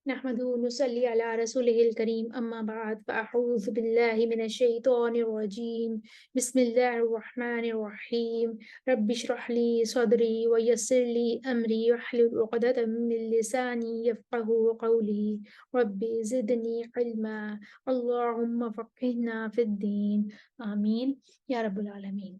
نحمده ونصلي على رسوله الكريم أما بعد فأعوذ بالله من الشيطان الرجيم بسم الله الرحمن الرحيم رب اشرح لي صدري ويسر لي أمري واحلل عقدة من لساني يفقه قولي رب زدني علما اللهم فقهنا في الدين آمين يا رب العالمين۔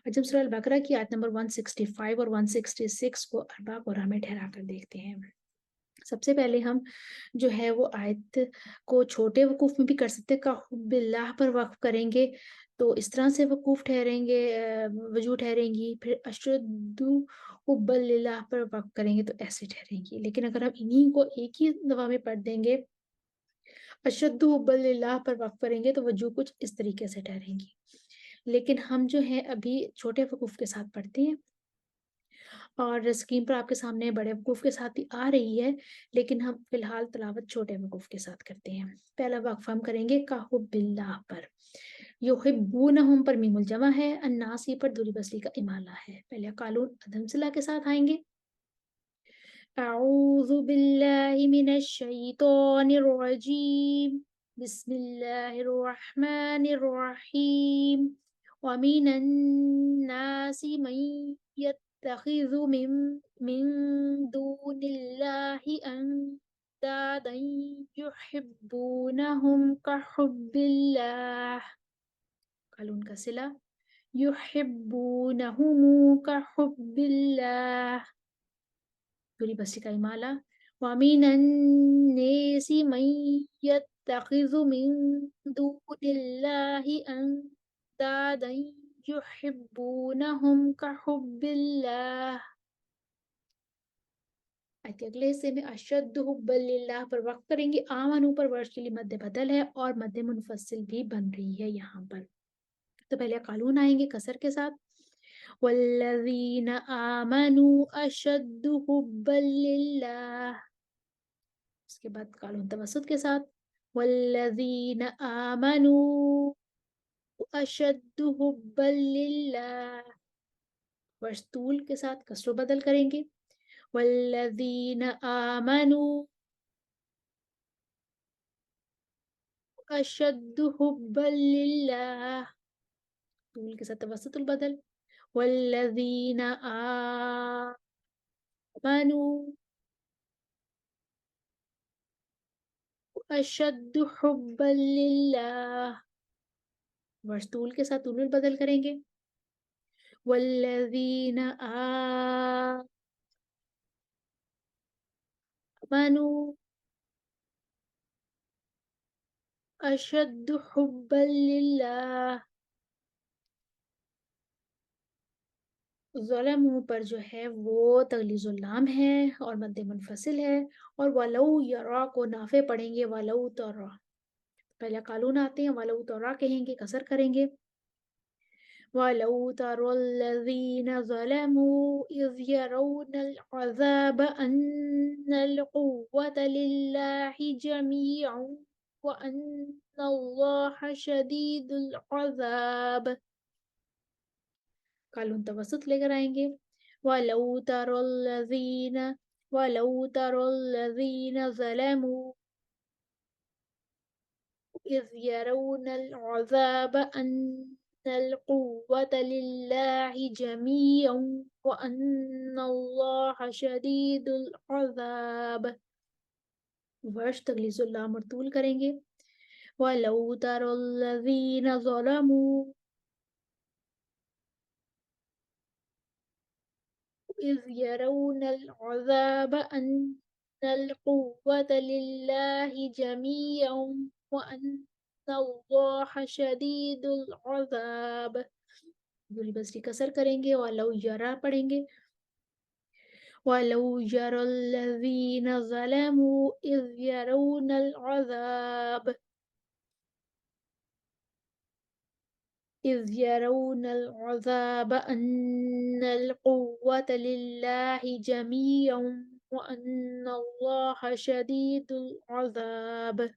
आज हम सूरह अल-बकरा की आयत नंबर 165 और 166 को अरबा और हमें ठहरा कर देखते हैं। सबसे पहले हम जो है वो आयत को छोटे वकूफ़ में भी कर सकते हैं, का बिल्लाह पर वक़्फ़ करेंगे तो इस तरह से वकूफ़ ठहरेंगे, वजू ठहरेंगी। फिर अशद्दु हुब्बन लिल्लाह पर वक़्फ़ करेंगे तो ऐसे ठहरेंगी। लेकिन अगर हम इन्हीं को एक ही दफ़ा में पढ़ देंगे, अशद्दु हुब्बन लिल्लाह पर वक़्फ़ करेंगे तो वजू कुछ इस तरीके से ठहरेंगी। लेकिन हम जो है अभी छोटे वकूफ़ के साथ पढ़ते हैं और स्क्रीन पर आपके सामने बड़े वक़ूफ़ के साथ ही आ रही है, लेकिन हम फ़िलहाल तिलावत छोटे वक़ूफ़ के साथ करते हैं। पहला वक़्फ़ हम करेंगे का हुब्बिल्लाह पर। युहिब्बूनहुम पर मीमुल जमा है, अन्नासी पर दुरी बसरी का इमाला है। पहले क़ालून अदम सिला के साथ आएँगे। अऊज़ु बिल्लाहि मिनश शैतानिर रजीम। बिस्मिल्लाहिर रहमानिर रहीम। व मिनन नासि मन यत्तखिज़ु मिन दूनिल्लाहि अंदादन युहिब्बूनहुम कहुब्बिल्लाह। क़ालून का सिला युहिब्बूनहुम कहुब्बिल्लाह। दुरी बसरी का इमाला व मिनन नासि मन यत्तखिज़ु मिन दूनिल्लाहि अंदादन युहिब्बूनहुम कहुब्बिल्लाह। आयत के अगले हिस्से में अशद्दु हुब्बन लिल्लाह पर वक़्फ़ करेंगे। आमनू पर वर्ष के लिए मद्दे बदल है और मद्दे मुनफ़सिल भी बन रही है यहाँ पर। तो पहले क़ालून आएंगे कसर के साथ। वल्लज़ीना आमनू अशद्दु हुब्बन लिल्लाह। उसके बाद क़ालून तवस्सुत के साथ वल्लज़ीना आमनू अशद्दु हुब्बन लिल्लाह। वर्ष तूल के साथ कसरो बदल करेंगे। वल्लज़ीना आमनू अशद्दु हुब्बन लिल्लाह। तूल के साथ तवस्सुतुल बदल। वल्लज़ीना आमनू अशद्दु हुब्बन लिल्लाह। वर्ष तूल के साथ तूलुल बदल करेंगे। वल्लज़ीना आमनू अशद्दु हुब्बन लिल्लाह। ज़लमू पर जो है वो तगलीज़ुल लाम है और मद्दे मुनफ़सिल है और वलौ यरा को नाफ़े पढ़ेंगे वलौ तरा। पहले क़ालून आते हैं वलौ तरा कहेंगे, कसर करेंगे। वलौ तरल्लज़ीना ज़लमू इज़ यरौनल अज़ाब अन्नल क़ुव्वत लिल्लाहि जमीअन व अन्नल्लाहा शदीदुल अज़ाब। क़ालून तवस्सुत लेकर आएंगे। वलौ तरल्लज़ीना ज़लमू इज़ यरौनल अज़ाब अन्नल क़ुव्वत लिल्लाहि जमीअन व अन्नल्लाहा शदीदुल अज़ाब। वर्ष तगलीज़ुल लाम और तूल करेंगे। वलौ तरल्लज़ीना ज़लमू इज़ यरौनल अज़ाब अन्नल क़ुव्वत लिल्लाहि जमीअन व अन्नल्लाहा शदीदुल अज़ाब। दूरी बसरी कसर करेंगे और लौ यरा पढ़ेंगे। वलौ यरल्लज़ीना ज़लमू इज़ यरौनल अज़ाब इज़ यरौनल अज़ाब अन्नल क़ुव्वत लिल्लाहि जमीअन व अन्नल्लाहा शदीदुल अज़ाब।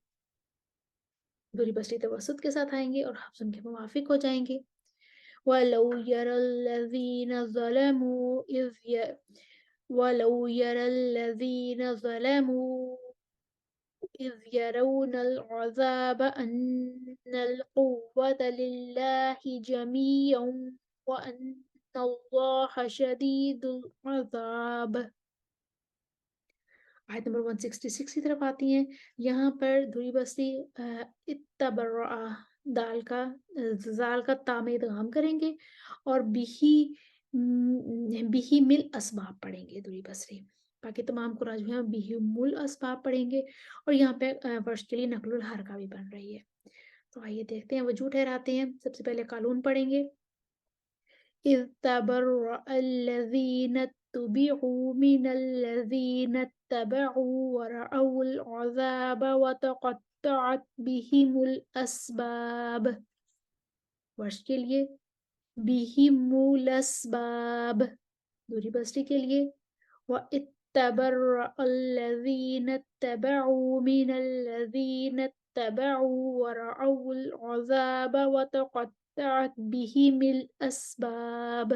दूरी बसरी तवस्सुत के साथ आएंगे और हफ्स उनके मुवाफिक हो जाएंगे। वलौ यरल्लज़ीना ज़लमू वलौ यरल्लज़ीना ज़लमू إذ يرون العذاب أن القوة لله جميعا وأن الله شديد العذاب. आयत नंबर 166 की तरफ आती हैं। यहाँ पर धुरी बस्ती इत्तबर्रा जाल का तामे इदगाम करेंगे और बिही मिल असबाब पढ़ेंगे धुरी बस्ती। बाकी तमाम कुरान जो है बिही मुल असबाब पढ़ेंगे और यहाँ पे वर्ष के लिए नकलुल हरका भी बन रही है। तो आइए देखते हैं वजू ठहराते हैं। सबसे पहले कानून पढ़ेंगे। إذ تبرأ الذين اتبعوا من الذين اتبعوا ورأوا العذاب وتقطعت بهم الأسباب. वर्ष के लिए बिहिमुल अस्बाब। दूरी बस्ती के लिए واتبرأ الذين اتبعوا من الذين اتبعوا ورأوا العذاب وتقطعت بهم الأسباب.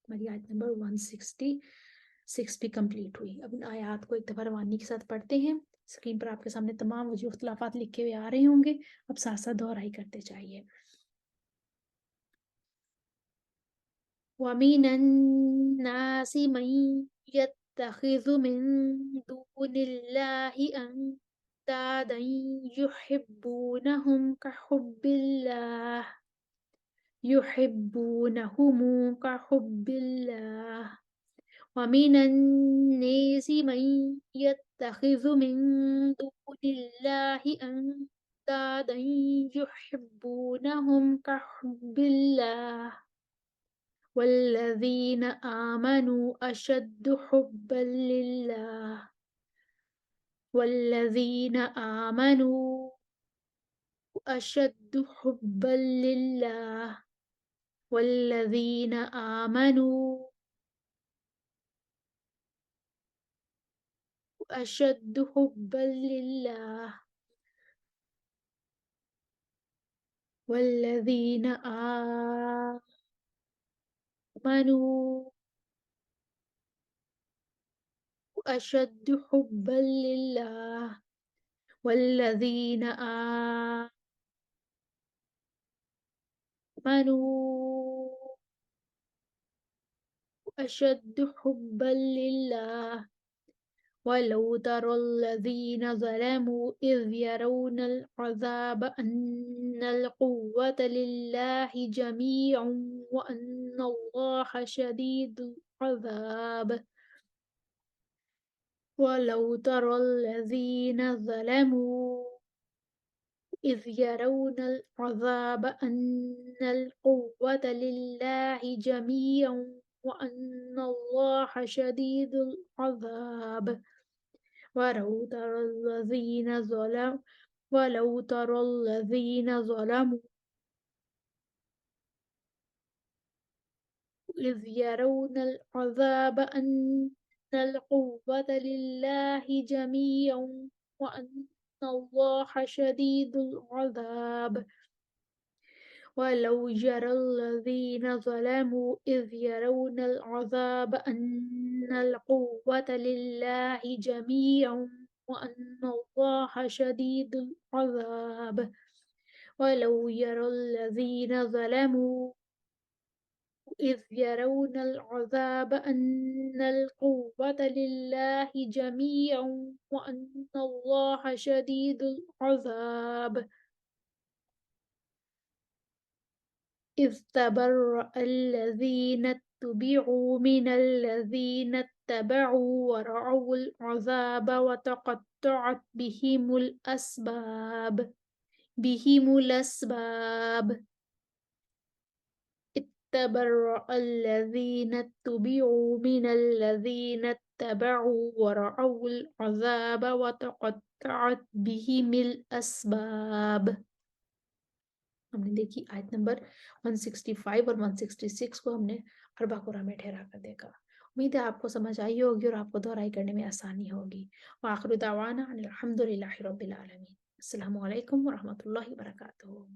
हमारी आयत नंबर 166 भी कंप्लीट हुई। अब इन आयत को एक दफा रवानी के साथ पढ़ते हैं। स्क्रीन पर आपके सामने तमाम वजू इख्तिलाफात लिखे हुए आ रहे होंगे। अब साथ साथ दोहराई करते जाइए। ومن الناس من يتخذ من دون الله أندادا يحبونهم كحب الله ومن الناس من يتخذ من دون الله أندادا يحبونهم كحب الله والذين آمنوا أشد حبا لله والذين آمنوا أشد حبا لله والذين آمنوا أشد حبا لله والذين آمنوا أشد حبا لله والذين آمنوا أشد حبا لله ولو ترى الذين ظلموا إذ يرون العذاب أن القوة لله جميعا وأن الله شديد العذاب ولو ترى الذين ظلموا إذ يرون العذاب أن القوة لله جميعا وأن الله شديد العذاب ولو ترى الذين ظلموا إذ يرون العذاب أن القوة لله جميعا وأن الله شديد العذاب ولو يرى الذين ظلموا إذ يرون العذاب أن القوة لله جميعا وأن الله شديد العذاب ولو يرى الذين ظلموا إذ يرون العذاب أن القوة لله جميعا وأن الله شديد العذاب إذ تبرأ الذين اتبعوا من الذين اتبعوا ورأوا العذاب وتقطعت بهم الأسباب تبرأ الذين اتبعوا من الذين اتبعوا ورأوا العذاب وتقطعت بهم الأسباب. हमने देखी आयत नंबर 165 और 166 को हमने अरबा कुरान में ठहरा कर देखा। उम्मीद है आपको समझ आई होगी और आपको दोहराई करने में आसानी होगी। वाखिरु दावाना अनिल हम्दुलिल्लाहि रब्बिल आलमीन। अस्सलामु अलैकुम व रहमतुल्लाहि व बरकातुहू।